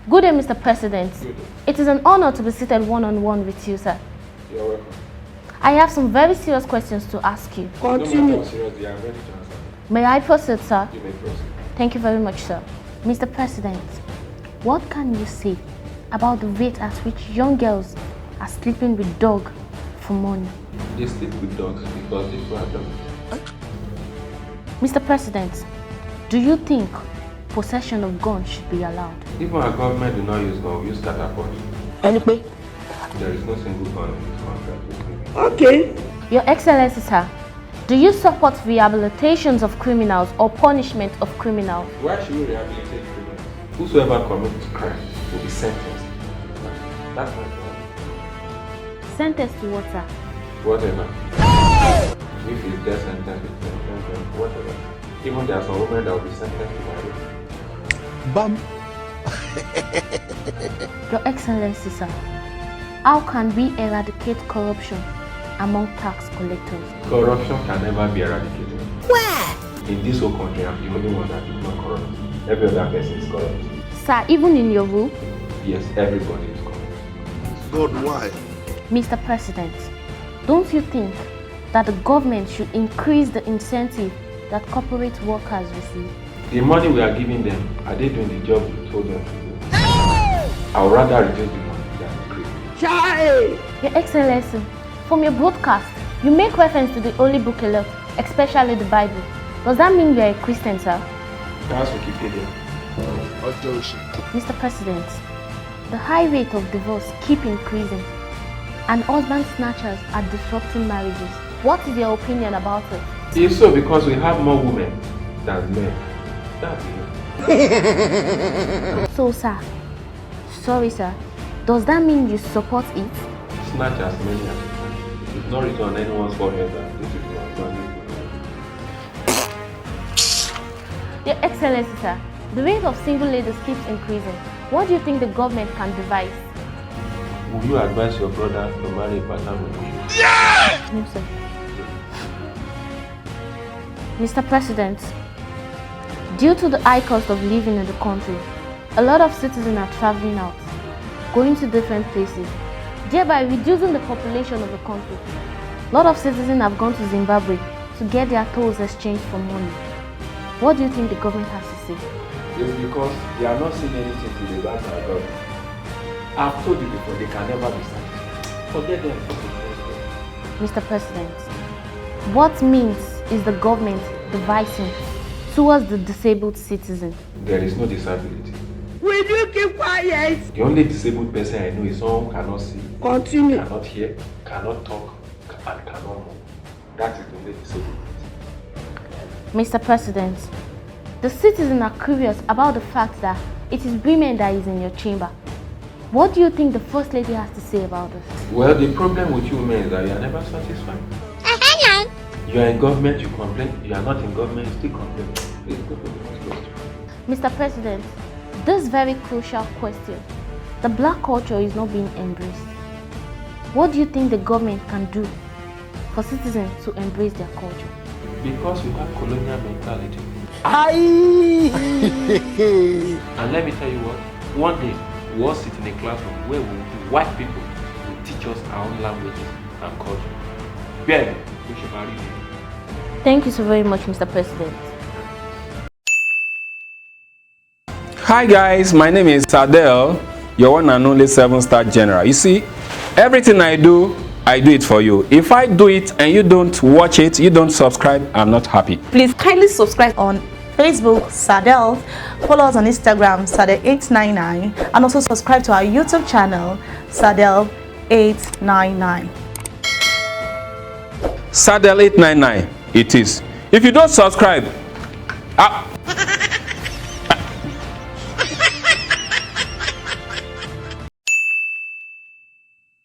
Good day, Mr. President. Good day. It is an honor to be seated one-on-one with you, sir. You're welcome. I have some very serious questions to ask you. Continue. No matter how serious they are, I'm ready to answer. May I proceed, sir? You may proceed. Thank you very much, sir. Mr. President, what can you say about the rate at which young girls are sleeping with dogs for money? They sleep with dogs because they feel them. Mr. President, do you think possession of guns should be allowed? Even our government do not use guns, we use catapult. Anyway. There is no single gun in this country. Okay. Your Excellency, sir, do you support rehabilitations of criminals or punishment of criminals? Why should we rehabilitate criminals? Whosoever commits crime will be sentenced. That's my point. Sentenced to what, sir? Whatever. If it's death sentence, whatever. Even there are some women that will be sentenced to marriage. Bam. Your Excellency, sir, how can we eradicate corruption among tax collectors? Corruption can never be eradicated. Where? In this whole country, I'm the only one that is not corrupt. Every other person is corrupt. Sir, even in your rule? Yes, everybody is corrupt. God, why? Mr. President, don't you think that the government should increase the incentive that corporate workers receive? The money we are giving them, are they doing the job we told them to do? I would rather reduce the money than increase. Child! Your Excellency, from your broadcast, you make reference to the Holy Book a lot, especially the Bible. Does that mean you are a Christian, sir? That's Wikipedia. Mr. President, the high rate of divorce keep increasing and husband snatchers are disrupting marriages. What is your opinion about it? It's so because we have more women than men. That's it. So, sir, sorry, sir, does that mean you support it? Snatch as many as you can. It's not written on anyone's forehead that this is your husband. Your Excellency, sir, the rate of single ladies keeps increasing. What do you think the government can devise? Will you advise your brother to marry a partner with you? Yes! No, sir. Mr. President, due to the high cost of living in the country, a lot of citizens are traveling out, going to different places, thereby reducing the population of the country. A lot of citizens have gone to Zimbabwe to get their tolls exchanged for money. What do you think the government has to say? It's because they are not seeing anything to the back of our government. I've told you before, they can never be satisfied. Forget them. Mr. President, what means is the government devising towards the disabled citizen? There is no disability. Will you keep quiet? The only disabled person I know is someone who cannot see, Continue. cannot hear, cannot talk, and cannot move. That is the only disabled. Mr. President, the citizens are curious about the fact that it is women that is in your chamber. What do you think the First Lady has to say about this? Well, the problem with you women is that you are never satisfied. You are in government, you complain. You are not in government, you still complain. Please go to the next question. Mr. President, this very crucial question. The black culture is not being embraced. What do you think the government can do for citizens to embrace their culture? Because we have colonial mentality. And let me tell you what, one day we'll all sit in a classroom where white people will teach us our own languages and culture. Then we should marry them. Thank you so very much, Mr. President. Hi guys, my name is Sadel, your one and only 7-star general. You see, everything I do it for you. If I do it and you don't watch it, you don't subscribe, I'm not happy. Please kindly subscribe on Facebook, Sadel, follow us on Instagram, Sadel899, and also subscribe to our YouTube channel, Sadel899. Sadel899, it is. If you don't subscribe,